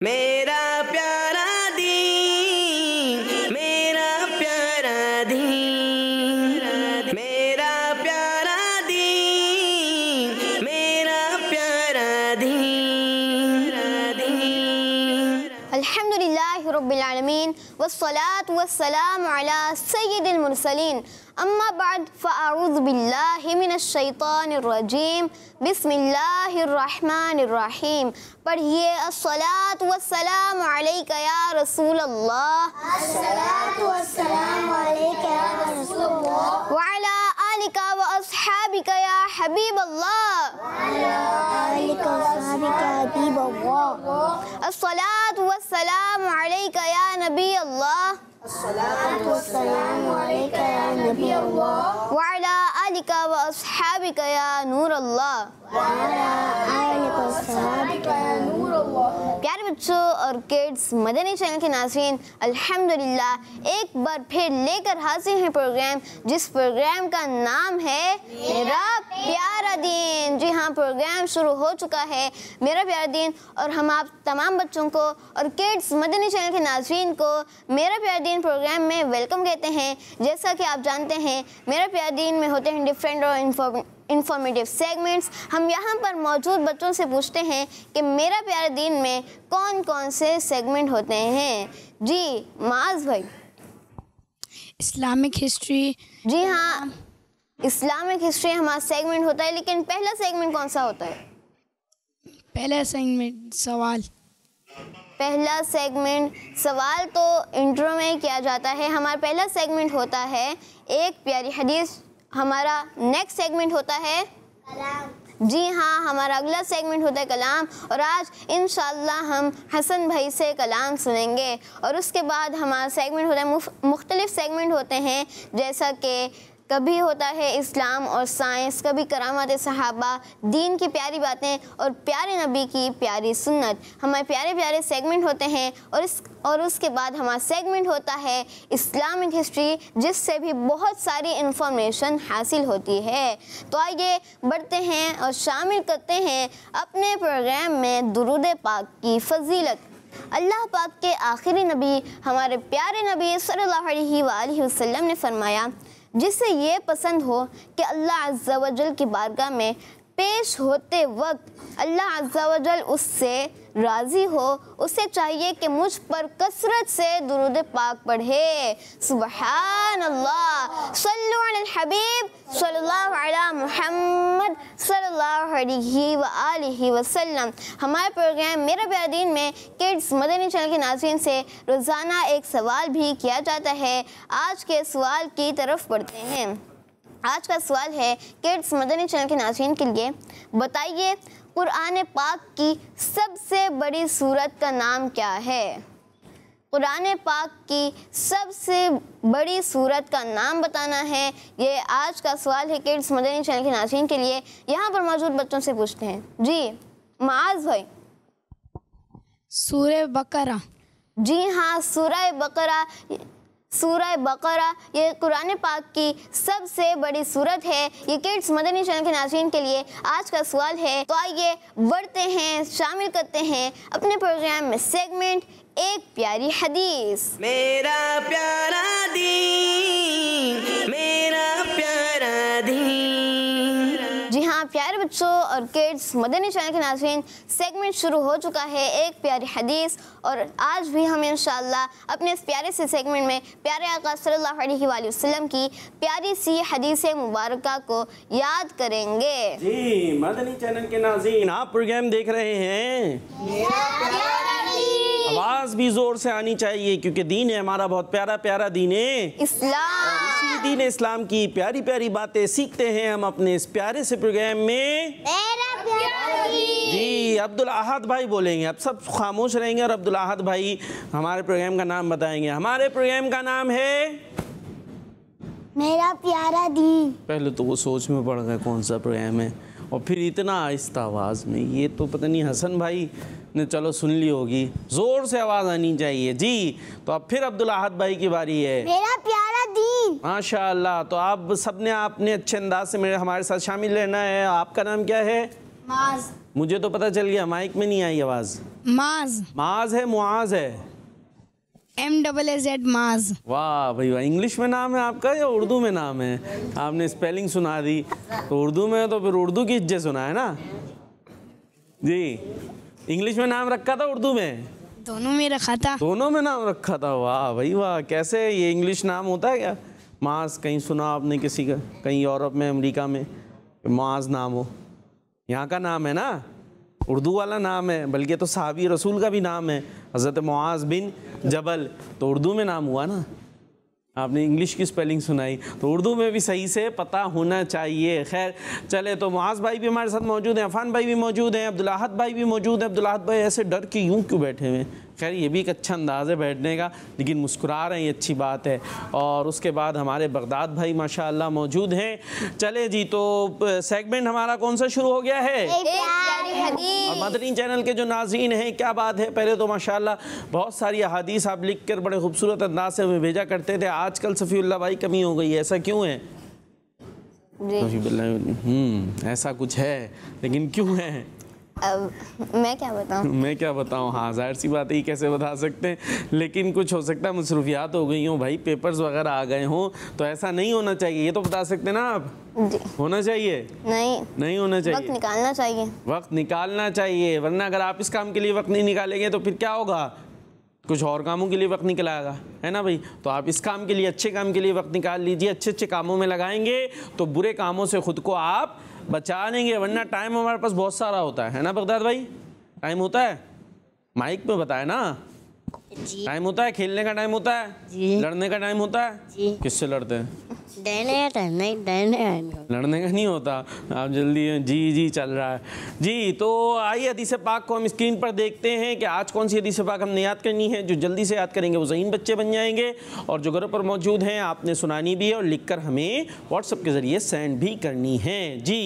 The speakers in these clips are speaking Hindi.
मेरा प्यारा दीन, मेरा प्यारा दीन, मेरा प्यारा दीन, मेरा प्यारा दीन। अल्हम्दुलिल्लाहि रब्बिल आलमीन वस्सलातु वस्सलामु अला सय्यिदिल मुरसलीन अम्मा बाद फ़अऊज़ु बिल्लाहि मिनश शैतानिर रजीम बिस्मिल्लाहिर रहमानिर रहीम। पढ़िए अस्सलातु वस्सलामु अलैका या रसूल अल्लाह, अस्सलातु वस्सलामु अलैका या रसूल अल्लाह, व अला आलिका व अस्हाबिका या हबीब अल्लाह, व अला आलिका व अस्हाबिका या हबीब अल्लाह, अस्सलातु वस्सलामु अलैका या नबी अल्लाह, अस्सलातु वस्सलामु अलैका या नबी अल्लाह, व अला आलिका व अस्हाबिका या नूर अल्लाह। व अला आलिका व अस्हाबिका या नूर अल्लाह। प्यारे बच्चों और किड्स, मदनी चैनल के नाज़रीन, अल्हम्दुलिल्लाह एक बार फिर लेकर हाजिर हैं प्रोग्राम, जिस प्रोग्राम का नाम है मेरा प्यारा दीन। जी हाँ, प्रोग्राम शुरू हो चुका है मेरा प्यारा दीन, और हम आप तमाम बच्चों को और किड्स मदनी चैनल के नाज़रीन को मेरा प्यारा दीन प्रोग्राम में वेलकम कहते हैं। जैसा कि आप जानते हैं, मेरा प्यारा दीन में होते हैं डिफरेंट और इंफॉर्मेटिव सेगमेंट्स। हम यहाँ पर मौजूद बच्चों से पूछते हैं कि मेरा प्यारा दीन में कौन कौन से सेगमेंट होते हैं। जी माज भाई। Islamic history. जी हाँ, इस्लामिक हिस्ट्री हमारा सेगमेंट होता है, लेकिन पहला सेगमेंट कौन सा होता है? पहला सेगमेंट सवाल। पहला सेगमेंट सवाल तो इंट्रो में किया जाता है। हमारा पहला सेगमेंट होता है एक प्यारी हदीस। हमारा नेक्स्ट सेगमेंट होता है कलाम। जी हाँ, हमारा अगला सेगमेंट होता है कलाम, और आज इंशाअल्लाह हम हसन भाई से कलाम सुनेंगे। और उसके बाद हमारा सेगमेंट होता है मुख्तलिफ सेगमेंट होते हैं, जैसा कि कभी होता है इस्लाम और साइंस, कभी करामात सहाबा, दीन की प्यारी बातें और प्यारे नबी की प्यारी सुन्नत। हमारे प्यारे प्यारे सेगमेंट होते हैं। और उसके बाद हमारा सेगमेंट होता है इस्लामिक हिस्ट्री, जिससे भी बहुत सारी इंफॉर्मेशन हासिल होती है। तो आइए बढ़ते हैं और शामिल करते हैं अपने प्रोग्राम में दुरूद पाक की फजीलत। अल्लाह पाक के आखिरी नबी हमारे प्यारे नबी सल्लल्लाहु अलैहि वसल्लम ने फरमाया, जिसे ये पसंद हो कि अल्लाह अज़्ज़ा वजल की बारगाह में पेश होते वक्त अल्लाह अज़्ज़ा वजल उससे राज़ी हो, उसे चाहिए कि मुझ पर कसरत से दुरूद पाक पढ़े। सुबहान अल्लाह, सल्लु अलल हबीब सल्लल्लाहु अला मुहम्मद सल्लल्लाहु अलैहि व आलिहि वसल्लम। हमारे प्रोग्राम मेरा प्यारा दीन में किड्स मदनी चैनल के नाज़रीन से रोज़ाना एक सवाल भी किया जाता है। आज के सवाल की तरफ बढ़ते हैं। आज का सवाल है किड्स मदनी चैनल के नाज़रीन के लिए, बताइए कुरान पाक की सबसे बड़ी सूरत का नाम क्या है? कुरान पाक की सबसे बड़ी सूरत का नाम बताना है। ये आज का सवाल है किड्स मदनी चैनल के नाज़रीन के लिए। यहाँ पर मौजूद बच्चों से पूछते हैं। जी माज भाई। सूरह बकरा। जी हाँ, सूरह बकरा। सूरह बकरा ये कुरान पाक की सबसे बड़ी सूरत है। ये किड्स मदनी चैनल के नाज़रीन के लिए आज का सवाल है। तो आइए बढ़ते हैं, शामिल करते हैं अपने प्रोग्राम में सेगमेंट एक प्यारी हदीस। मेरा प्यारा दीन, मेरा प्यारा दीन। जी हाँ प्यारे बच्चों और किड्स मदनी चैनल के नाज़रीन, सेगमेंट शुरू हो चुका है एक प्यारी हदीस, और आज भी हम इंशाअल्लाह अपने इस प्यारे से सेगमेंट में प्यारे आका सल्लल्लाहु अलैहि वसल्लम की प्यारी सी हदीस मुबारका को याद करेंगे। जी मदनी चैनल के नाज़रीन, आप प्रोग्राम देख रहे हैं। आवाज़ भी ज़ोर से आनी चाहिए, क्योंकि दीन है हमारा बहुत प्यारा प्यारा दीन है इस्लाम। इसी दीन इस्लाम की प्यारी प्यारी बातें सीखते हैं हम अपने इस प्यारे से प्रोग्राम में। मेरा प्यारा दीन। जी अब्दुल अहद भाई बोलेंगे, अब सब खामोश रहेंगे और अब्दुल अहद भाई हमारे प्रोग्राम का नाम बताएंगे। हमारे प्रोग्राम का नाम है मेरा प्यारा दीन। पहले तो वो सोच में पड़ गए कौन सा प्रोग्राम है, और फिर इतना आहिस्ता आवाज़ में, ये तो पता नहीं हसन भाई ने चलो सुन ली होगी, ज़ोर से आवाज़ आनी चाहिए। जी तो अब फिर अब्दुल अहद भाई की बारी है। मेरा प्यारा दीन। माशाअल्लाह, तो आप सबने आपने अच्छे अंदाज से हमारे साथ शामिल रहना है। आपका नाम क्या है? माज। मुझे तो पता चल गया, माइक में नहीं आई आवाज़। माज, माज है, मुआज है? MAAZ माज। वाह भाई वाह। इंग्लिश में नाम है आपका या उर्दू में नाम है? आपने स्पेलिंग सुना दी, तो उर्दू में है तो फिर उर्दू की इज्जत सुना है ना जी। इंग्लिश में नाम रखा था, उर्दू में? दोनों में रखा था। दोनों में नाम रखा था। वाह भाई वाह। कैसे ये इंग्लिश नाम होता है क्या? माज कहीं सुना आपने किसी का, कहीं यूरोप में, अमेरिका में माज नाम हो? यहाँ का नाम है ना, उर्दू वाला नाम है, बल्कि तो साहबी रसूल का भी नाम है, हज़रत मुआज़ बिन जबल, तो उर्दू में नाम हुआ ना। आपने इंग्लिश की स्पेलिंग सुनाई, तो उर्दू में भी सही से पता होना चाहिए। खैर चले, तो मुआज़ भाई भी हमारे साथ मौजूद हैं, अफ़ान भाई भी मौजूद हैं, अब्दुल अहद भाई भी मौजूद हैं। अब्दुल अहद भाई ऐसे डर के यूँ क्यों बैठे हुए हैं? खैर ये भी एक अच्छा अंदाज़ है बैठने का, लेकिन मुस्कुरा रहे हैं, ये अच्छी बात है। और उसके बाद हमारे बगदाद भाई माशाअल्लाह मौजूद हैं। चले जी, तो सेगमेंट हमारा कौन सा शुरू हो गया है? और मदनी चैनल के जो नाज़रीन हैं, क्या बात है, पहले तो माशाअल्लाह बहुत सारी अहादीस आप लिख कर बड़े खूबसूरत अंदाज से हमें भेजा करते थे। आजकल सफ़ीउल्लाह भाई कमी हो गई है, ऐसा क्यों है? ऐसा कुछ है, लेकिन क्यों है? अब मैं क्या बताऊं? मैं क्या बताऊं? हाँ जाहिर सी बात है, कैसे बता सकते हैं, लेकिन कुछ हो सकता है मसरूफियात हो गई हों भाई, पेपर्स वगैरह आ गए हों, तो ऐसा नहीं होना चाहिए। ये तो बता सकते हैं ना आप? जी। होना चाहिए? नहीं होना चाहिए। वक्त निकालना चाहिए। वक्त निकालना चाहिए, वरना अगर आप इस काम के लिए वक्त नहीं निकालेंगे तो फिर क्या होगा? कुछ और कामों के लिए वक्त निकलाएगा, है ना भाई? तो आप इस काम के लिए, अच्छे काम के लिए वक्त निकाल लीजिए, अच्छे अच्छे कामों में लगाएंगे तो बुरे कामों से खुद को आप बचा लेंगे, वरना टाइम हमारे पास बहुत सारा होता है ना बगदाद भाई? टाइम होता है, माइक में बताए ना, टाइम होता है, खेलने का टाइम होता है, लड़ने का टाइम होता है। किससे लड़ते हैं? लड़ने का नहीं होता। आप जल्दी, जी चल रहा है जी। तो आइए हदीस पाक को हम स्क्रीन पर देखते हैं कि आज कौन सी हदीस पाक हमने याद करनी है। जो जल्दी से याद करेंगे वो ज़हीन बच्चे बन जाएंगे, और जो घरों पर मौजूद हैं आपने सुनानी भी है और लिखकर हमें व्हाट्सएप के ज़रिए सेंड भी करनी है जी।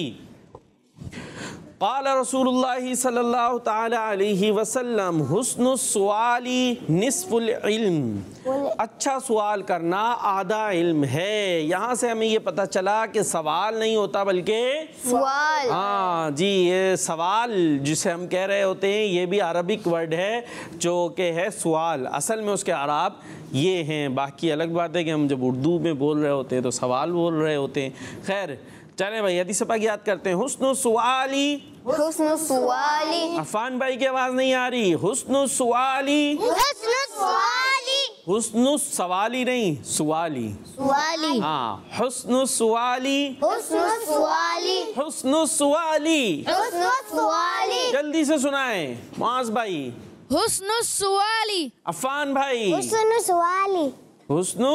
क़ाल रसूलुल्लाह सल्लल्लाहु तआला अलैहि वसल्लम हुस्नुस सुआली निस्फुल इल्म। अच्छा सवाल करना आधा इल्म है। यहाँ से हमें ये पता चला कि सवाल नहीं होता बल्कि सवाल। हाँ जी, ये सवाल जिसे हम कह रहे होते हैं, ये भी अरबिक वर्ड है जो कि है सवाल। असल में उसके अराब ये हैं। बाकी अलग बात है कि हम जब उर्दू में बोल रहे होते हैं तो सवाल बोल रहे होते हैं। खैर चलें भाई, हदीस पाक याद करते हैं। हुस्नु सुआली, हुस्नु सुआली। अफान भाई की आवाज नहीं आ रही। हुस्नु सुआली, हुस्नु सुआली, हुस्नु सवाली नहीं, सुआली। सुआली, हाँ, हुस्नु सुआली, हुस्नु सुआली, हुस्नु सुआली। हुस्नु सुआली, जल्दी से सुनाएं मुआज़ भाई। हुस्नु सुआली। अफान भाई। हुस्नु सुआली, हुस्नु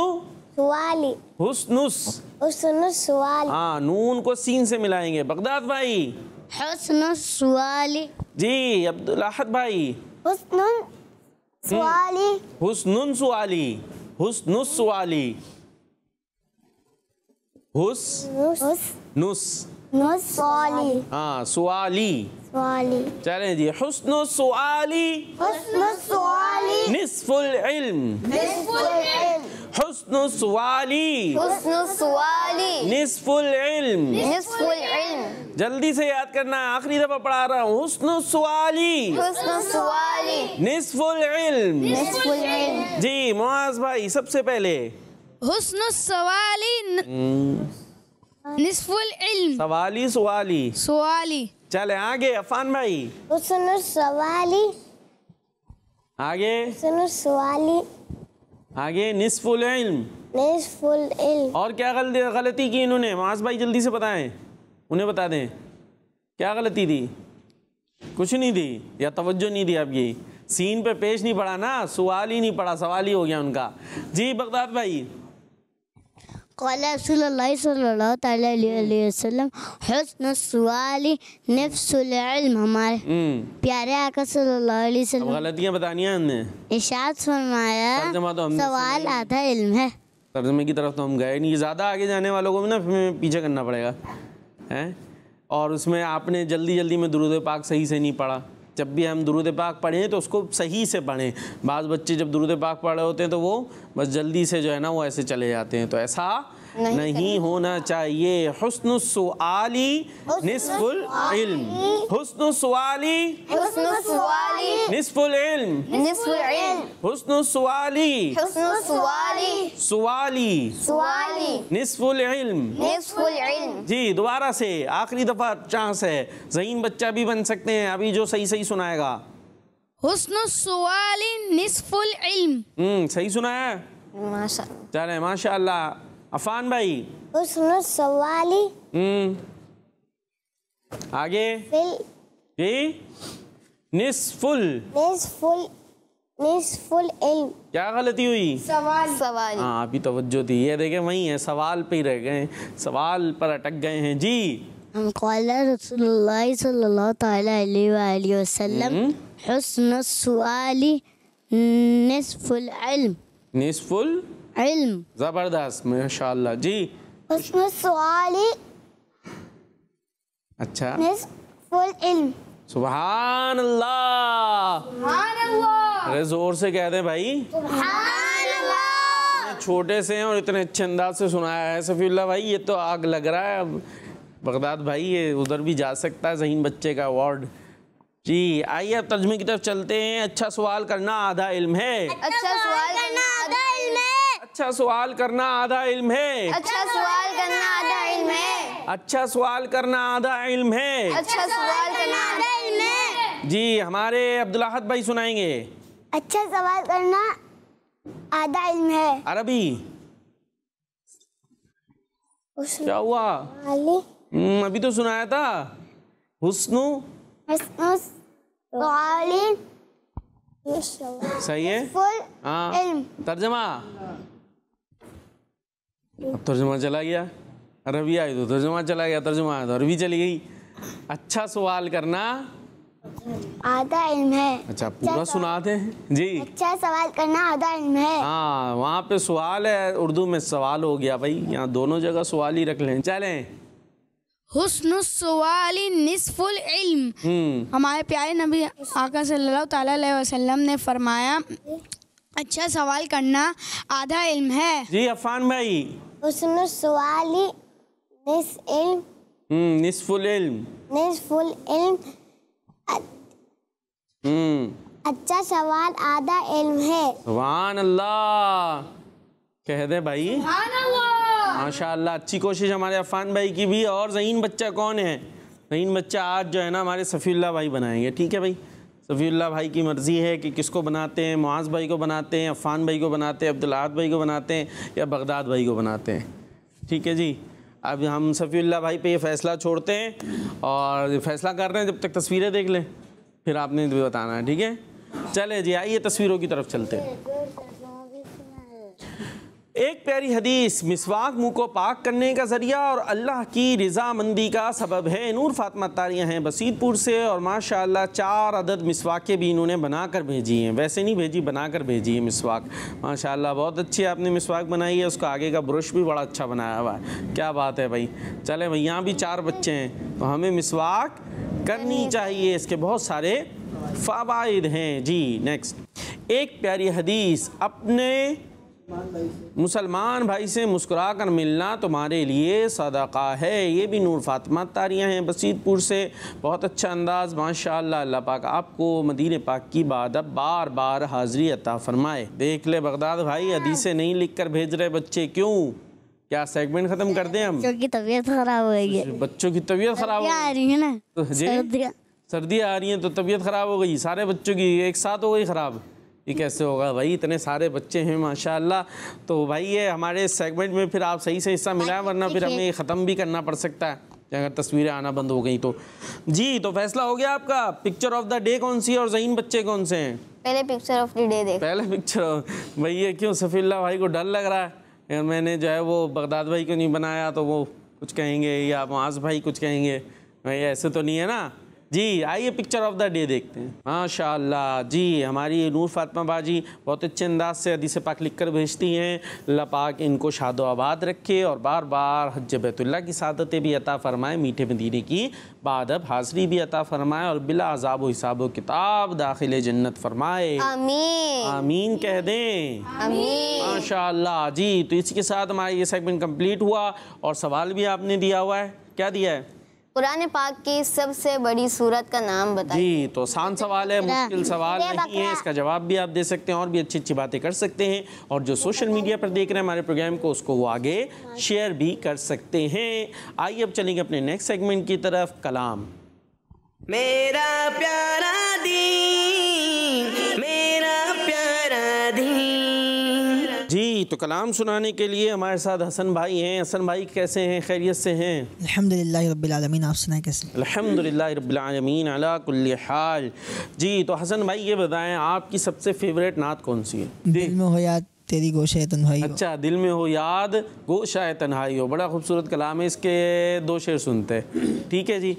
सुआली, हुस्नुस। हुस्नु सुआली, हाँ, नून को सीन से मिलाएंगे। बगदाद भाई। हुस्नु सुआली, जी। अब्दुल अहद भाई। हुस्नु सुआली, हुस्नुन सुआली, हुस्नुस सुआली, हुस्नुस। सुआली, हाँ, सुआली। सुआली, चलें जी। हुस्नु सुआली हुस्नु सुआली, निस्फुल इल्म। निस्फुल इल्म, हुस्नु सुआली हुस्नु सुआली, निस्फुल इल्म। निस्फुल इल्म। जल्दी से याद करना है, आखिरी दफा पढ़ा रहा हूँ। हुस्नु सुआली हुस्नु सुआली, निस्फुल इल्म। निस्फुल इल्म। जी मुआज़ भाई सबसे पहले। हुस्नु सवाली निस्फुल इल्म। सवाली सुआली। सुआली। चले आगे। अफान भाई। हुस्नु सवाली, आगे हुस्नु सुआली, आगे। निस्फुल इल्म। निस्फुल इल्म, और क्या गलती की इन्होंने? मुआज़ भाई जल्दी से बताएं, उन्हें बता दें क्या गलती थी। कुछ नहीं दी या तवज्जो नहीं दी आपकी? सीन पे पेश नहीं पड़ा ना, सवाल ही नहीं पड़ा, सवाल ही हो गया उनका। जी बगदाद भाई। क़ाल रसूलुल्लाह सल्लल्लाहु तआला अलैहि वसल्लम हुस्नु सुआली निस्फुल इल्म। हमारे प्यारे आका सल्लल्लाहु अलैहि अब वसल्लम गलतियाँ बतानी हैं हमने। इरशाद फरमाया तर्जुमा तो हमने सवाल आधा इल्म है। तर्जुमे की तरफ तो हम गए नहीं, ज़्यादा आगे जाने वालों को भी ना पीछे करना पड़ेगा हैं। और उसमें आपने जल्दी जल्दी में दुरूद पाक सही से नहीं पढ़ा। जब भी हम दुरूद पाक पढ़ें तो उसको सही से पढ़ें। बाज़ बच्चे जब दुरूद पाक पढ़ रहे होते हैं तो वो बस जल्दी से जो है ना वो ऐसे चले जाते हैं, तो ऐसा नहीं होना चाहिए। हुस्नुस सुआली निस्फुल इल्म, हुस्नुस सुआली हुस्नुस सुआली निस्फुल इल्म, निस्फुल इल्म, हुस्नुस सुआली हुस्नुस सुआली सुआली सुआली निस्फुल इल्म। निस्फुल इल्म। जी दोबारा से आखिरी दफा चांस है, ज़हीन बच्चा भी बन सकते हैं अभी जो सही सही सुनाएगा। हुस्नुस सुआली निस्फुल इल्म। सही सुना है, माशाअल्लाह। चले माशाअल्लाह। अफान भाई हुस्नुस सवाली आगे फिल जी निस्फुल, निस्फुल इल्म। क्या गलती हुई? सवाल। हाँ अभी तवज्जो थी, ये देखें वही है, सवाल पे ही रह गए, सवाल पर अटक गए हैं जी। हम क़ाला रसूलुल्लाह सल्लल्लाहु तआला अलैहि वसल्लम हुस्नुस सुआली निस्फुल इल्म। निस्फुल इल्म। जबरदस्त माशाअल्लाह जी। हुस्नुस सुआली अच्छा निस्फुल इल्म। सुभान अल्लाह, अरे जोर से कह दे भाई। छोटे से हैं और इतने अच्छे अंदाज से सुनाया है सफीउल्लाह भाई, ये तो आग लग रहा है। अब बगदाद भाई ये उधर भी जा सकता है ज़हीन बच्चे का अवार्ड जी। आइए अब तर्जुमे की तरफ चलते हैं। अच्छा सवाल करना आधा इल्म है, अच्छा सवाल करना आधा इल्म है। अच्छा सवाल करना आधा इल्म है, अच्छा सवाल करना आधा इल्म है। अच्छा सवाल करना आधा इल्म है। अच्छा सवाल करना आधा इल्म है। जी हमारे अब्दुल अहद भाई सुनाएंगे। अच्छा सवाल करना आधा इल्म है। अरबी क्या हुआ? अभी तो सुनाया था हुस्नु। सही है हाँ। तर्जमा, अब तर्जमा चला गया, अरबी आई तो तर्जमा चला गया, तर्जमा आया तो अरबी चली गई। अच्छा सवाल करना आधा इल्म है। अच्छा पूरा सुनाते हैं जी। अच्छा सवाल करना आधा इल्म है। हाँ वहाँ पे सवाल है, उर्दू में सवाल हो गया भाई, यहाँ दोनों जगह सवाल ही रख लें। चलें हुस्नुस सुआली निस्फुल इल्म। हमारे प्यारे नबी आका सल्लल्लाहु ताला अलैहि वसल्लम ने फरमाया अच्छा सवाल करना आधा इल्म है जी। अफान भाई हुस्नुस सुआली निस्फुल इल्म। निस्फुल इल्म। अच्छा सवाल आधा इल्म है। सुभान अल्लाह कह दे भाई। माशाअल्लाह अच्छी कोशिश हमारे अफान भाई की भी। और ज़हीन बच्चा कौन है? ज़हीन बच्चा आज जो है ना हमारे सफ़ीउल्लाह भाई बनाएंगे, ठीक है भाई। सफ़ीउल्लाह भाई की मर्ज़ी है कि किसको बनाते हैं, मुआज़ भाई को बनाते हैं, अफान भाई को बनाते हैं, अब्दुल अहद भाई को बनाते हैं या बगदाद भाई को बनाते हैं, ठीक है जी। अब हम सफ़ीउल्लाह भाई पे ये फ़ैसला छोड़ते हैं और फ़ैसला कर रहे हैं, जब तक तस्वीरें देख लें फिर आपने भी बताना है, ठीक है। चले जी आइए तस्वीरों की तरफ चलते हैं। एक प्यारी हदीस, मिसवाक मुँह को पाक करने का ज़रिया और अल्लाह की रज़ामंदी का सबब है। नूर फातिमा तारियाँ हैं बसीतपुर से और माशाअल्लाह 4 अदद मिसवाकें भी इन्होंने बना कर भेजी हैं, वैसे नहीं भेजी, बना कर भेजी है मिसवाक। माशाअल्लाह बहुत अच्छी आपने मिसवाक बनाई है, उसका आगे का ब्रश भी बड़ा अच्छा बनाया हुआ है, क्या बात है भाई। चले भाई यहाँ भी 4 बच्चे हैं तो हमें मिसवाक करनी चाहिए, इसके बहुत सारे फ़वाइद हैं जी। नेक्स्ट, एक प्यारी हदीस, अपने मुसलमान भाई से मुस्कुरा कर मिलना तुम्हारे लिए सदका है। ये भी नूर फातिमा तारियाँ हैं बसीतपुर से, बहुत अच्छा अंदाज़ माशाअल्लाह। अल्लाह पाक आपको मदीने पाक की बादब बार बार हाज़री अता फरमाए। देख ले बगदाद भाई हदीसें नहीं लिख कर भेज रहे बच्चे, क्यों? क्या सेगमेंट ख़त्म कर दें हम? बच्चों की तबीयत खराब हो गई है। बच्चों की तबीयत ख़राब आ रही है ना, सर्दियाँ आ रही हैं तो तबीयत ख़राब हो गई, सारे बच्चों की एक साथ हो गई ख़राब। ये कैसे होगा भाई, इतने सारे बच्चे हैं माशाअल्लाह। तो भाई ये हमारे सेगमेंट में फिर आप सही से हिस्सा मिलाएं, वरना फिर हमें ख़त्म भी करना पड़ सकता है अगर तस्वीरें आना बंद हो गई तो। जी तो फैसला हो गया आपका। पिक्चर ऑफ द डे कौन सी है और ज़हीन बच्चे कौन से हैं? पहले पिक्चर ऑफ द डे देख। पहले पिक्चर भाई, ये क्यों सफ़ीउल्लाह भाई को डर लग रहा है? मैंने जो है वो बगदाद भाई को नहीं बनाया तो वो कुछ कहेंगे या मुआज़ भाई कुछ कहेंगे भाई, ऐसे तो नहीं है ना जी आइए पिक्चर ऑफ द डे देखते हैं। माशाअल्लाह जी, हमारी नूर फातिमा बाजी बहुत अच्छे अंदाज से हदीस पाक लिख कर भेजती हैं। अल्लाह पाक इनको शादो आबाद रखे और बार बार हज बैतुल्लाह की सादतें भी अता फरमाए, मीठे मदीने की बादब हाज़री भी अता फरमाए और बिला अज़ाब व हिसाब व किताब दाखिल जन्नत फरमाए। आमीन आमीन कह दें। आमीन। माशाअल्लाह जी। तो इसी के साथ हमारा ये सेगमेंट कंप्लीट हुआ और सवाल भी आपने दिया हुआ है। क्या दिया है? कुरान पाक की सबसे बड़ी सूरत का नाम बताइए। जी, तो आसान सवाल है, मुश्किल सवाल नहीं है, इसका जवाब भी आप दे सकते हैं और भी अच्छी अच्छी बातें कर सकते हैं। और जो सोशल मीडिया पर देख रहे हैं हमारे प्रोग्राम को, उसको वो आगे शेयर भी कर सकते हैं। आइए अब चलेंगे अपने नेक्स्ट सेगमेंट की तरफ, कलाम। मेरा प्यारा दीन, मेरा प्यारा दीन। जी, तो कलाम सुनाने के लिए हमारे साथ हसन भाई हैं। हसन भाई कैसे हैं, खैरियत से हैं? अल्हम्दुलिल्लाह रब्बिल आलमीन। आप सुनाएं कैसे? अल्हम्दुलिल्लाह रब्बिल आलमीन अला कुल्ली हाल। जी, तो हसन भाई ये बताएं आपकी सबसे फेवरेट नात कौन सी है? दिल में हो याद तेरी गोशे तन्हाई हो। अच्छा, दिल में हो याद गोशाए तन्हाई हो, बड़ा खूबसूरत कलाम है। इसके दो शेर सुनते हैं, ठीक है जी।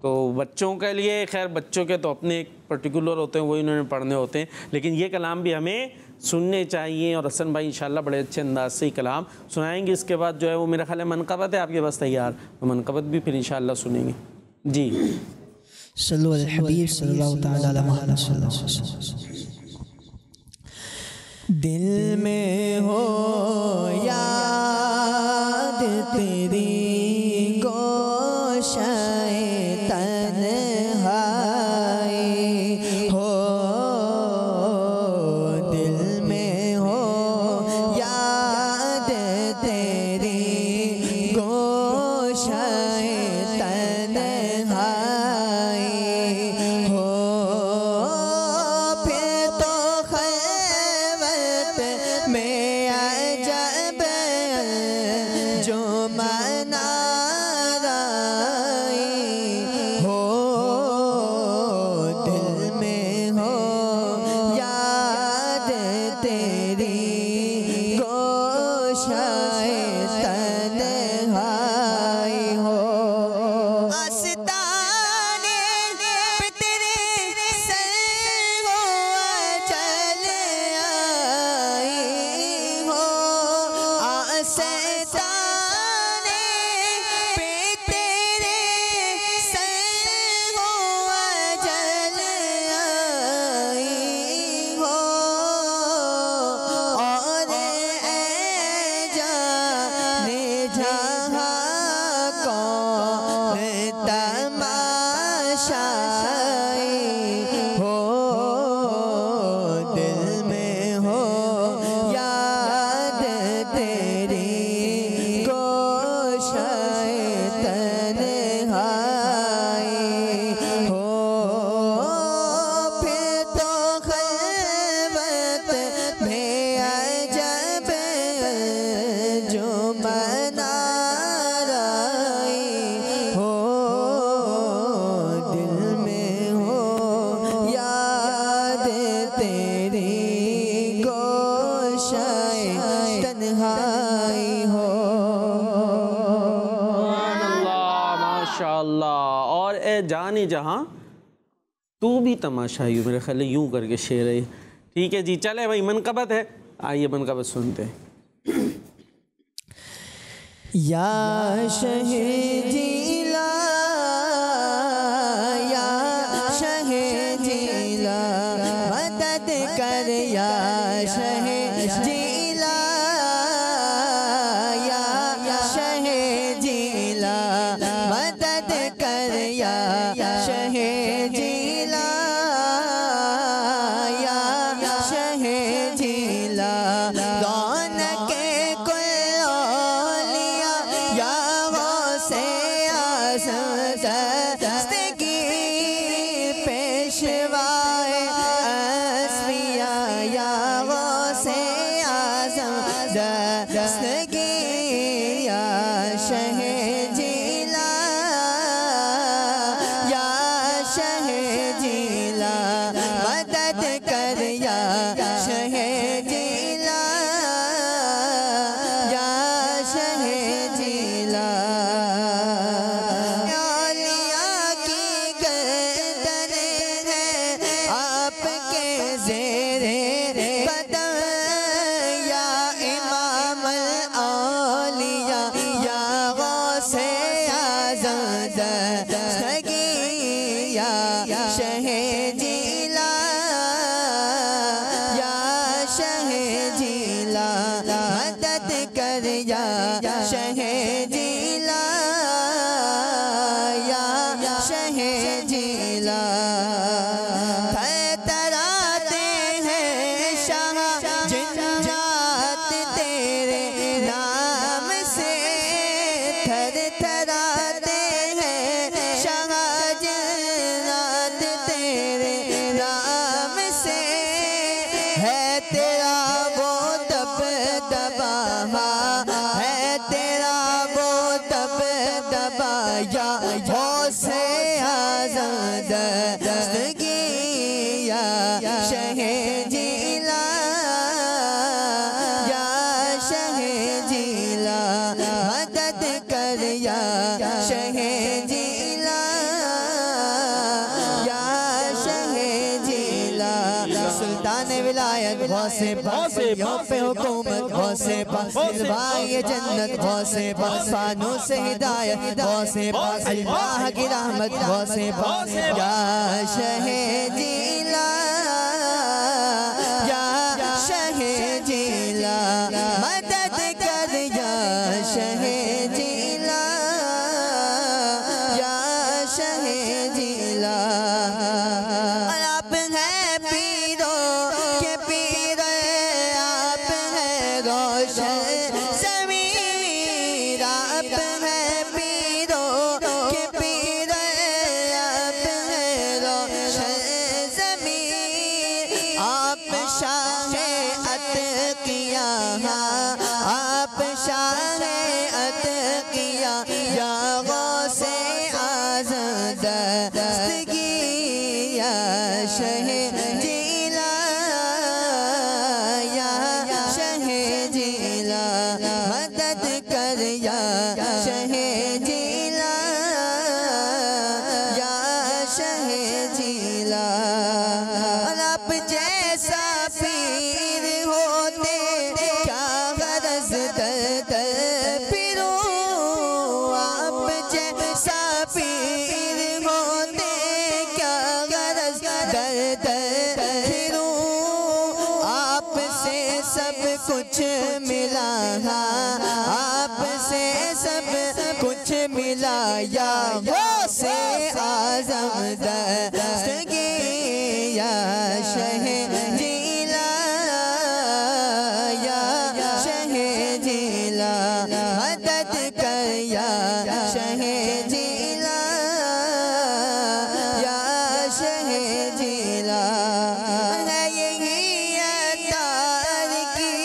तो बच्चों के लिए, खैर बच्चों के तो अपने एक पर्टिकुलर होते हैं, वही उन्होंने पढ़ने होते हैं, लेकिन ये कलाम भी हमें सुनने चाहिए। और हसन भाई इंशाल्लाह बड़े अच्छे अंदाज से ही कलाम सुनाएंगे। इसके बाद जो है वो मेरा ख्याल है मनक़बत है आपके पास तैयार, तो मनक़बत भी फिर इंशाल्लाह सुनेंगे। जी, सल्लु अल हबीब सल्लल्लाहु तआला अलैहि वसल्लम। दिल में हो याद तेरी गोशाए तन्हाई हो, दिल में हो याद तेरी गोशाए तन्हाई हो, फिर तो खैवत में अजब जो मनाराई हो, दिल में हो याद तेरी गोशाए तन्हाई हो, आस्ताने पे तेरे सर वो चल आई हो, आस्ताने पे तेरे सर वो चल आई हो, और ए जाने जहाँ कौन तमाशाई हो, दिल में हो याद तेरी गोशाए तन्हाई हो, फिर तो खैबत में अजब जो मनाराई हो, दिल में हो याद तेरी गोशाए तन्हाई हो। अल्लाह माशाअल्लाह। और ए जाने जहाँ तू भी तमाशाई हो, मेरे ख्याल है यूं करके शेर है। ठीक है जी, चले भाई मनक़बत है, आइए मनक़बत सुनते हैं। या शहे जिला, या शहे जिला मदद कर, या शहे जिला, या शहे जिला मदद कर, या शहे जिला, या शहे जिला रौनक कुल औलिया, या गौसे आज़म दस्तगीर पेशवाए अस्फिया, या गौसे आज़म दस्तगीर, या शहे जिला, या शहे जिला मदद कर, या शहे जिला, या शहे जिला औलिया की या शहे जिला या शहे जिला थरथराते हैं शाह जिन्नात तेरे नाम से थरथराते हैं शाह जिन्नात तेरे नाम से है तेरा वो दबदबा है तेरा वो दबदबा या गौसे आज़म दस्तगी या शहे जिला या शहे जिला मदद कर या शहे जिला या शहे जिला सुल्तान विलायत गौसे पासियों पे हुकूमत गौसे पास दिलवाए जन्नत गौसे पास फानूस से हिदायत गौसे पास अल्लाह की रहमत गौसे पास या शहे जिला या शहे जिला मदद कर या शहे जिला या शहे जिला आप हैं पीरो के पीर आप हैं रोशन ज़मीर आप हैं पीरो के पीर आप हैं रोशन ज़मीर आप शाह अतकिया आप शाह अतकिया या गौसे आज़म दस्तगी या शहे जिला या शहे जिला मदद कर या शहे जिला या शहे जिला आप जैसा पीर होते क्या गरज दर फिरो आप जैसा पीर होते क्या गरज दर फिरो आपसे सब कुछ मिला आपसे सब कुछ मिला या गौसे आज़म दस्तगी या शहे जिला या शहे जिला मदद कर या शहे जिला या शहे जिला है यही अतार की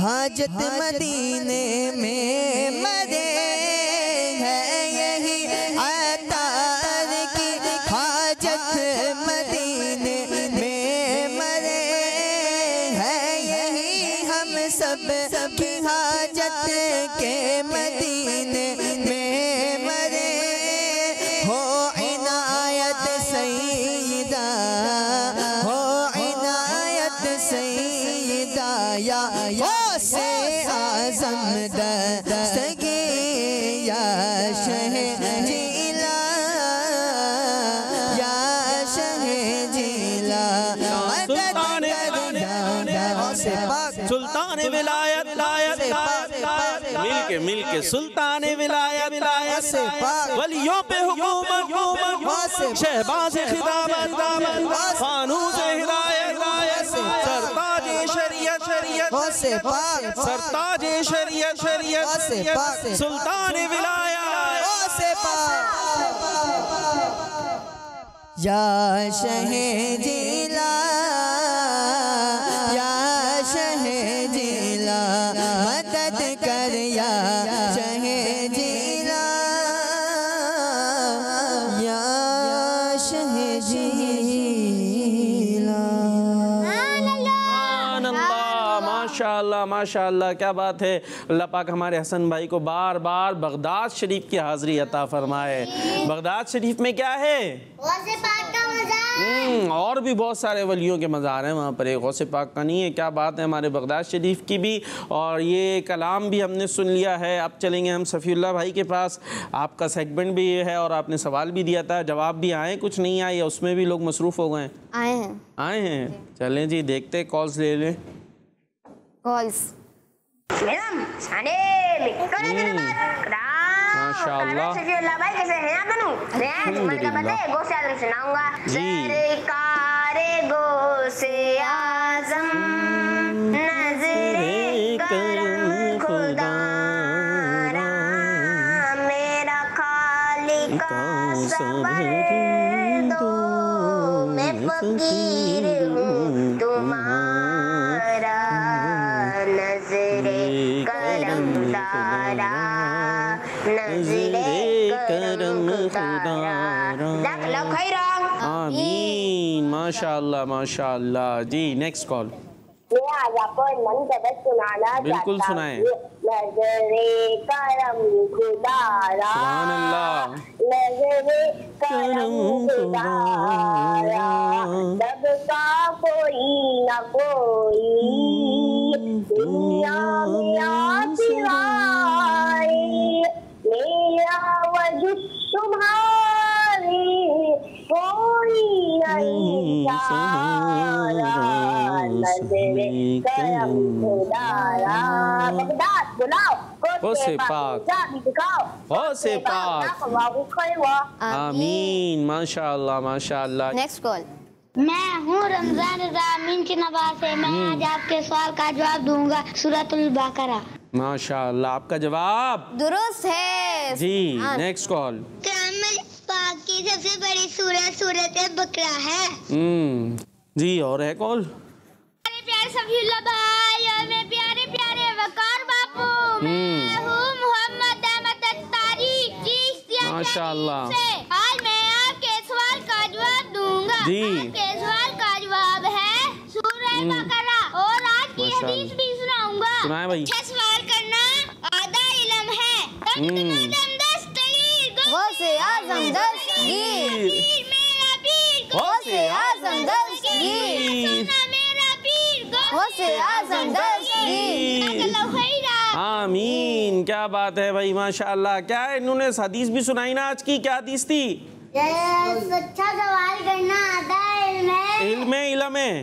हाजत मदीने में मरे है यही अतार की हाजत मदीने में मरे है यही हम सब की हाजत के मदीने में मरे हो इनायत सईदा हो इनायत सईदा या गौसे आज़म दस्तगी या शहे जिला या शहे जिला सुल्तान विलायत मिल के सुल्तान विलायत वलियों पे हुकूमत शहबाज खिताबत फानूस हिदायत सरताज शरीयत सरताज शरीयत सुल्तान विलायत या शहे जिला या शहे जिला मदद कर या शहे जिला या शहे जिला। माशाअल्लाह माशाअल्लाह, क्या बात है। अल्लाह पाक हमारे हसन भाई को बार बार बगदाद शरीफ की हाज़िरी अता फरमाए। बगदाद शरीफ में क्या है? और भी बहुत सारे वलियों के मज़ार हैं वहाँ पर, एक गौसे पाक का नहीं है। क्या बात है हमारे बगदाद शरीफ की भी। और ये कलाम भी हमने सुन लिया है। अब चलेंगे हम सफ़ीउल्लाह भाई के पास। आपका सेगमेंट भी ये है और आपने सवाल भी दिया था, जवाब भी आए कुछ नहीं आए, उसमें भी लोग मसरूफ़ हो गए? आए हैं। चलें जी देखते, कॉल्स ले लें। कॉल्स माशाअल्लाह। भाई कैसे हैं आप दोनों? सुनाऊंगा। सरकारे गो से आजम नजरे करम खुदा मेरा खालिका सबर दो मैं फकीर हूँ तुम्हारा नजरे करम खुदा नजरे करम खुदा। आमीन। माशाअल्लाह माशाअल्लाह। जी नेक्स्ट कॉल। मैं आज आपको मंतबत सुनाना बिल्कुल चाहता सुनाएं। हूँ। नजरे करम खुदारा सुभान अल्लाह। नजरे करम खुदारा सबका कोई ना कोई दुनिया में सिवाय मेरा वजूद तुम्हारी कोई नहीं सहारा नजरे करम खुदारा। बगदाद बुलाओ होसे पाक होसे पाक। आमीन। माशाअल्लाह माशाअल्लाह। Next call. मैं हूँ रमजान रामीन की नवाज से। मैं आज आपके सवाल का जवाब दूंगा सूरतुल बकरा। माशाअल्लाह। आपका जवाब दुरुस्त है जी। Next call. पाक की सबसे बड़ी सूरत बकरा है। जी और है कॉल। प्यारे सफीउल्लाह भाई और मैं प्यारे प्यारे वकार बापू। मैं हूँ मोहम्मद अहमद अत्तारी। माशाअल्लाह। आज मैं आपके सवाल का जवाब दूंगा। जी। आपके सवाल का जवाब है सूरह बकरा और आज की हदीस भी सुनाऊंगा। सुनाए भाई। अच्छा सवाल करना आधा इल्म है। गौसे आज़म दस्तगीर मेरा पीर गौसे आज़म दस्तगीर गौसे आज़म दस्तगीर। आमीन। क्या बात है भाई माशाअल्लाह। क्या है इन्होंने हदीस भी सुनाई ना आज की? क्या हदीस थी? अच्छा सवाल करना आता है। इल्म है।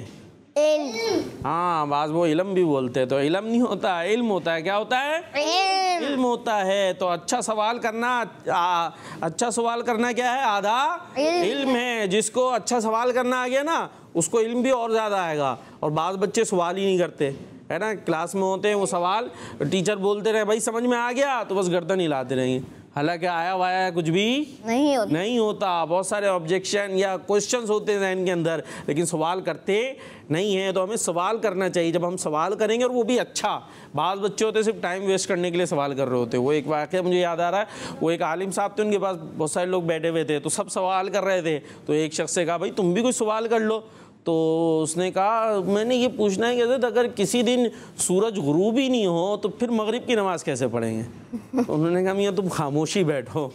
हाँ बाज वो इल्म भी बोलते हैं तो इल्म नहीं होता है, इल्म होता है। क्या होता है? इल्म होता है। तो अच्छा सवाल करना अच्छा सवाल करना क्या है? आधा इल्म है। जिसको अच्छा सवाल करना आ गया ना उसको इल्म भी और ज़्यादा आएगा। और बाज़ बच्चे सवाल ही नहीं करते है ना, क्लास में होते हैं वो सवाल टीचर बोलते रहे भाई समझ में आ गया तो बस गर्दन हिलाते रहेंगे, हालांकि आया वाया कुछ भी नहीं होता। बहुत सारे ऑब्जेक्शन या क्वेश्चंस होते हैं जहन के अंदर लेकिन सवाल करते नहीं हैं। तो हमें सवाल करना चाहिए। जब हम सवाल करेंगे और वो भी अच्छा, बाज़ बच्चे होते सिर्फ टाइम वेस्ट करने के लिए सवाल कर रहे होते। वो एक वाक़या मुझे याद आ रहा है, वो एक आलिम साहब थे, उनके पास बहुत सारे लोग बैठे हुए थे तो सब सवाल कर रहे थे। तो एक शख्स से कहा भाई तुम भी कोई सवाल कर लो। तो उसने कहा मैंने ये पूछना है कि अगर किसी दिन सूरज गुरूब ही नहीं हो तो फिर मगरिब की नमाज़ कैसे पढ़ेंगे? तो उन्होंने कहा मियाँ तुम खामोशी बैठो,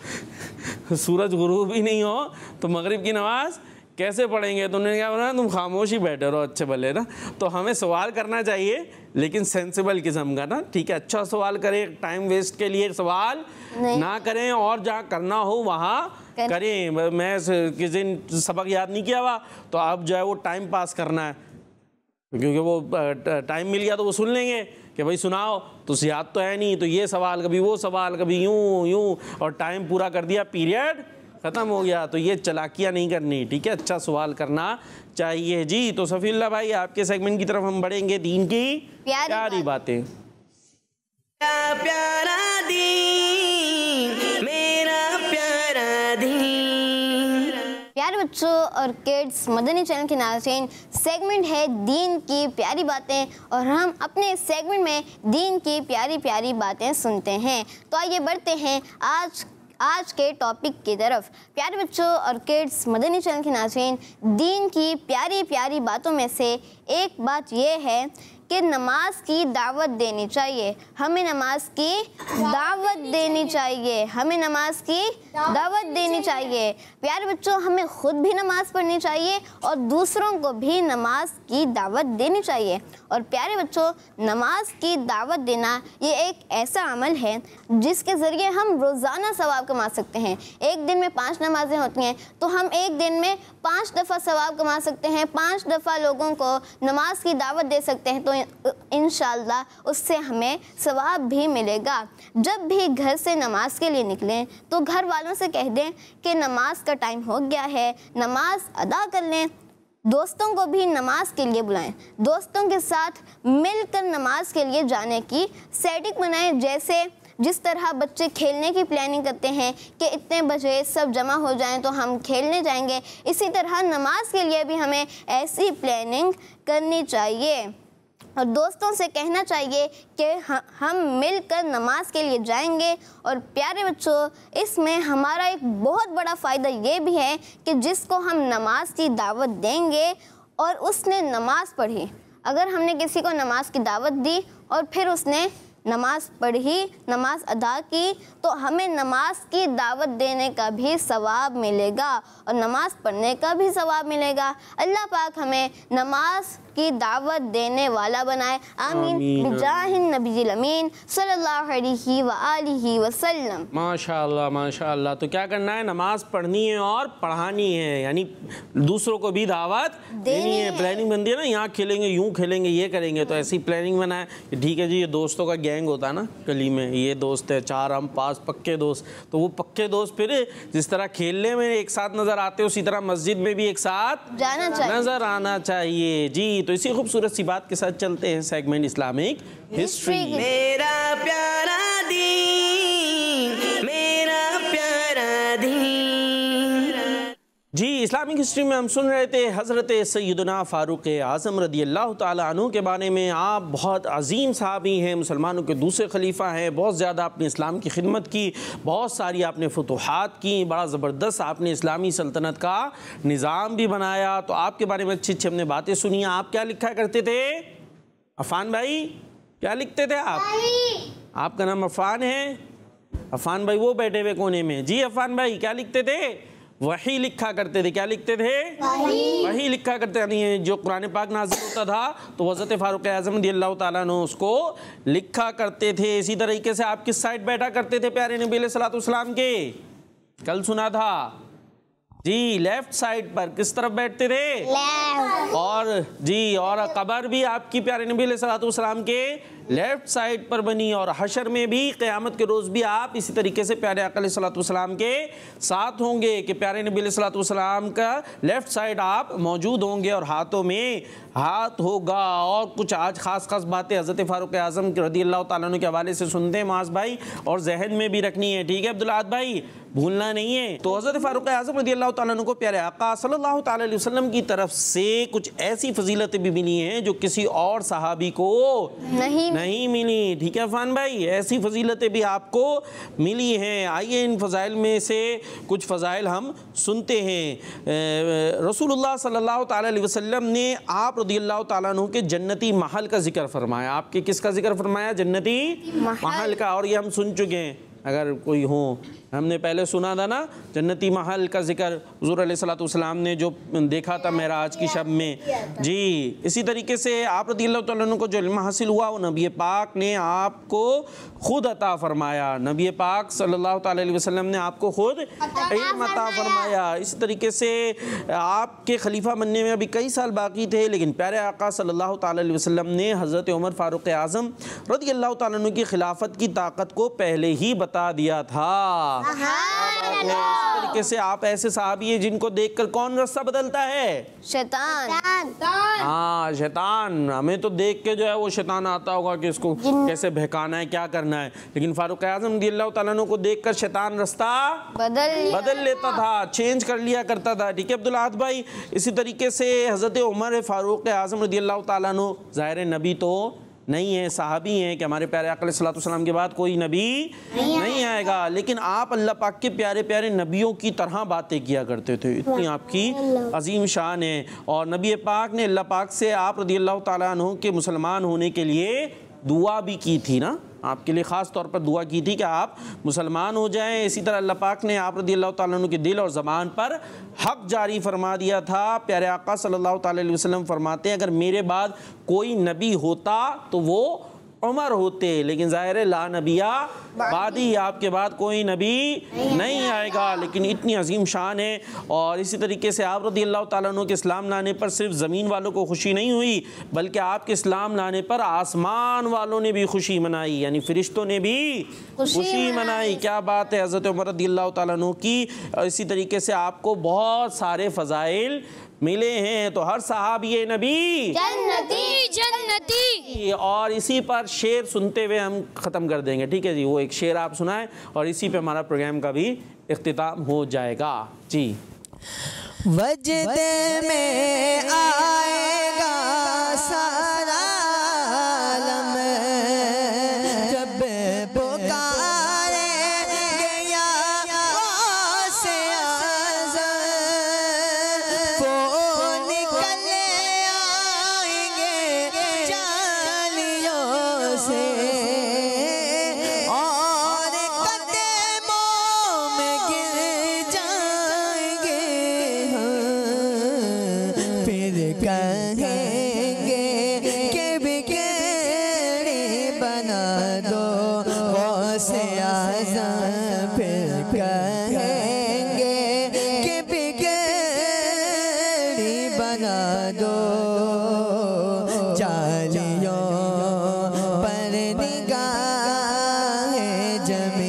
सूरज गुरूब ही नहीं हो तो मगरिब की नमाज़ कैसे पढ़ेंगे? तो उन्होंने क्या बोला तुम खामोशी बैठे रहो अच्छे भले ना। तो हमें सवाल करना चाहिए लेकिन सेंसिबल किस्म का ना, ठीक है, अच्छा सवाल करें, टाइम वेस्ट के लिए सवाल ना करें और जहाँ करना हो वहाँ करें। मैं किसी दिन सबक याद नहीं किया हुआ तो अब जो है वो टाइम पास करना है क्योंकि वो टाइम मिल गया तो वो सुन लेंगे कि भाई सुनाओ, तो याद तो है नहीं तो ये सवाल कभी वो सवाल कभी यूं और टाइम पूरा कर दिया, पीरियड ख़त्म हो गया। तो ये चालाकियाँ नहीं करनी, ठीक है, अच्छा सवाल करना चाहिए। जी तो सफीउल्लाह भाई आपके सेगमेंट की तरफ हम बढ़ेंगे, दीन की प्यारी बातें। प्यारा दीन मेरा प्यारा दीन। प्यारे बच्चों और किड्स, मदनी चैनल के नाज़रीन, सेगमेंट है दीन की प्यारी बातें और हम अपने सेगमेंट में दीन की प्यारी प्यारी बातें सुनते हैं। तो आइए बढ़ते हैं आज के टॉपिक की तरफ। प्यारे बच्चों और किड्स, मदनी चैनल के नाज़रीन, दीन की प्यारी प्यारी बातों में से एक बात यह है कि नमाज की दावत देनी चाहिए। हमें नमाज की दावत देनी चाहिए। हमें नमाज की दावत देनी चाहिए। प्यारे बच्चों, हमें खुद भी नमाज पढ़नी चाहिए और दूसरों को भी नमाज की दावत देनी चाहिए। और प्यारे बच्चों, नमाज की दावत देना ये एक ऐसा अमल है जिसके ज़रिए हम रोज़ाना सवाब कमा सकते हैं। एक दिन में 5 नमाज़ें होती हैं तो हम एक दिन में 5 दफ़ा सवाब कमा सकते हैं, 5 दफ़ा लोगों को नमाज की दावत दे सकते हैं। तो इंशाअल्लाह उससे हमें सवाब भी मिलेगा। जब भी घर से नमाज के लिए निकलें तो घर वालों से कह दें कि नमाज का टाइम हो गया है, नमाज अदा कर लें। दोस्तों को भी नमाज के लिए बुलाएं, दोस्तों के साथ मिलकर नमाज के लिए जाने की सेटिंग बनाएं। जैसे जिस तरह बच्चे खेलने की प्लानिंग करते हैं कि इतने बजे सब जमा हो जाएं तो हम खेलने जाएंगे, इसी तरह नमाज के लिए भी हमें ऐसी प्लानिंग करनी चाहिए और दोस्तों से कहना चाहिए कि हम मिलकर नमाज के लिए जाएंगे। और प्यारे बच्चों, इसमें हमारा एक बहुत बड़ा फ़ायदा ये भी है कि जिसको हम नमाज की दावत देंगे और उसने नमाज पढ़ी, अगर हमने किसी को नमाज की दावत दी और फिर उसने नमाज पढ़ी, नमाज अदा की, तो हमें नमाज की दावत देने का भी सवाब मिलेगा और नमाज पढ़ने का भी सवाब मिलेगा। अल्लाह पाक हमें नमाज की दावत देने वाला बनाए। आमीन बिजाहिन नबील अमीन सल्लल्लाहु अलैहि व आलिहि वसल्लम। माशाअल्लाह माशाअल्लाह। तो क्या करना है? नमाज पढ़नी है और पढ़ानी है, यानी दूसरों को भी दावत देनी है। प्लानिंग बनती है ना, यहाँ खेलेंगे, यूँ खेलेंगे, ये करेंगे, तो ऐसी प्लानिंग बनाए। ठीक है जी, ये दोस्तों का गैंग होता है ना गली में, ये दोस्त है 4 हम 5 पक्के दोस्त, तो वो पक्के दोस्त फिर जिस तरह खेलने में एक साथ नज़र आते हैं उसी तरह मस्जिद में भी एक साथ जाना चाहिए, नज़र आना चाहिए जी। तो इसी खूबसूरत सी बात के साथ चलते हैं सेगमेंट इस्लामिक हिस्ट्री। मेरा प्यारा दीन, मेरा प्यारा दीन। जी, इस्लामिक हिस्ट्री में हम सुन रहे थे हज़रत सैयदना फ़ारूक़ आज़म रदी अल्लाह ताला अन्हु के बारे में। आप बहुत अजीम सहाबी हैं, मुसलमानों के दूसरे खलीफा हैं, बहुत ज़्यादा आपने इस्लाम की खिदमत की, बहुत सारी आपने फतूहात की, बड़ा ज़बरदस्त आपने इस्लामी सल्तनत का निज़ाम भी बनाया। तो आपके बारे में अच्छी अच्छी हमने बातें सुनी। आप क्या लिखा करते थे अफ़ान भाई? क्या लिखते थे आप? आपका नाम अफ़ान है? अफ़ान भाई वो बैठे हुए कोने में। जी अफ़ान भाई क्या लिखते थे? वही लिखा करते थे। क्या लिखते थे? वही लिखा करते थे। जो कुरान पाक नाज़िल होता था तो हज़रत फ़ारूक़ आज़म रज़ियल्लाहु ताला अन्हु उसको लिखा करते थे। इसी तरीके से आप किस साइड बैठा करते थे प्यारे नबी अलैहिस्सलातु वस्सलाम के? कल सुना था जी, लेफ्ट साइड पर। किस तरफ बैठते थे? लेफ्ट। और जी, और कब्र भी आपकी प्यारे नबी अलैहिस्सलातु वस्सलाम के लेफ्ट साइड पर बनी। और हशर में भी, क़यामत के रोज़ भी आप इसी तरीके से प्यारे आका अलैहिस्सलातु वस्सलाम के साथ होंगे कि प्यारे नबी अलैहिस्सलातु वस्सलाम का लेफ्ट साइड आप मौजूद होंगे और हाथों में हाथ होगा। और कुछ आज ख़ास बातें हज़रत फ़ारूक़ आज़म रज़ियल्लाहु ताला अन्हु के हवाले से सुनते हैं माज़ भाई, और जहन में भी रखनी है। ठीक है अब्दुल्लाह भाई, भूलना नहीं है। तो हज़रत फ़ारूक़ आज़म रज़ियल्लाहु ताला अन्हु को प्यारे आका सल्लल्लाहु ताला अलैहि वसल्लम की तरफ से कुछ ऐसी फजीलतें भी मिली हैं जो किसी और सहाबी को नहीं मिली। ठीक है अफ़ान भाई, ऐसी फजीलतें भी आपको मिली हैं। आइए इन फ़ज़ाइल में से कुछ फ़ज़ाइल हम सुनते हैं। रसूलुल्लाह सल्लल्लाहु ताला अलैहि वसल्लम ने आप रज़ियल्लाहु ताला अन्हु के जन्नती महल का जिक्र फरमाया। आपके किसका जिक्र फरमाया? जन्नती महल का। और ये हम सुन चुके हैं, अगर कोई हो, हमने पहले सुना था ना जन्नती महल का जिक्र हुज़ूर अलैहिस्सलातु वस्सलाम ने जो देखा था मेराज की शब में जी। इसी तरीके से आप रज़ियल्लाहु तआला अन्हु को जो इल्म हासिल हुआ वो नबी पाक ने आपको खुद अता फरमाया। नबी पाक सल्लल्लाहु तआला अलैहि वसल्लम ने आपको खुद इल्म अता फरमाया। इसी तरीके से आपके खलीफा बनने में अभी कई साल बाकी थे, लेकिन प्यारे आका सल्लल्लाहु तआला अलैहि वसल्लम ने हज़रत उमर फ़ारूक़ आज़म रज़ियल्लाहु तआला अन्हु की खिलाफत की ताकत को पहले ही बता दिया था। इस तरीके से आप ऐसे सहाबी हैं जिनको देखकर कौन रास्ता बदलता है? शैतान। हाँ शैतान। हमें तो देख के जो है वो शैतान आता होगा कि इसको कैसे बहकाना है, क्या करना है, लेकिन फारूक आज़म रज़ियल्लाहु ताला अन्हु को देखकर शैतान रास्ता बदल लेता था, चेंज कर लिया करता था। ठीक है अब्दुल्लाह भाई। इसी तरीके से हज़रत उमर फारूक आज़म रज़ियल्लाहु ताला अन्हु ज़ाहिर नबी तो नहीं है, सहाबी हैं कि हमारे प्यारे आका अलैहिस्सलातु वस्सलाम के बाद कोई नबी नहीं आएगा, लेकिन आप अल्लाह पाक के प्यारे प्यारे नबियों की तरह बातें किया करते थे। इतनी आपकी अजीम शान है। और नबी पाक ने अल्लाह पाक से आप रज़ियल्लाहु ताला अन्हु के मुसलमान होने के लिए दुआ भी की थी ना, आपके लिए ख़ास तौर पर दुआ की थी कि आप मुसलमान हो जाएं। इसी तरह अल्लाह पाक ने आप रज़ियल्लाहु ताला अन्हु के दिल और ज़बान पर हक़ जारी फरमा दिया था। प्यारे आका सल्लल्लाहु ताला अलैहि वसल्लम फरमाते हैं अगर मेरे बाद कोई नबी होता तो वो उमर होते, लेकिन ज़ाहिर है ला नबिया बादी, आपके बाद कोई नबी नहीं आएगा। लेकिन इतनी अजीम शान है। और इसी तरीके से आप रज़ी अल्लाह ताला अन्हु के इस्लाम लाने पर सिर्फ ज़मीन वालों को खुशी नहीं हुई, बल्कि आपके इस्लाम लाने पर आसमान वालों ने भी खुशी मनाई, यानी फ़रिश्तों ने भी खुशी मनाई। क्या बात है हज़रत उमर रज़ी अल्लाह ताला अन्हु की। इसी तरीके से आपको बहुत सारे फ़ज़ाइल मिले हैं। तो हर सहाबी नबी जन्नती जन्नती। और इसी पर शेर सुनते हुए हम ख़त्म कर देंगे, ठीक है जी। वो एक शेर आप सुनाएं और इसी पे हमारा प्रोग्राम का भी इख्तिताम हो जाएगा जी। वजद में आएगा सारा आलम जब पुकारे गया से आज़म, वो निकल आएंगे जालियों से और कदमों में गिर जाएंगे हम, फिर कहेंगे कि बिगड़ी बना दो गौसे आज़म, फिर कहेंगे कि बिगड़ी बना दो जालियों पर निगाहें जमी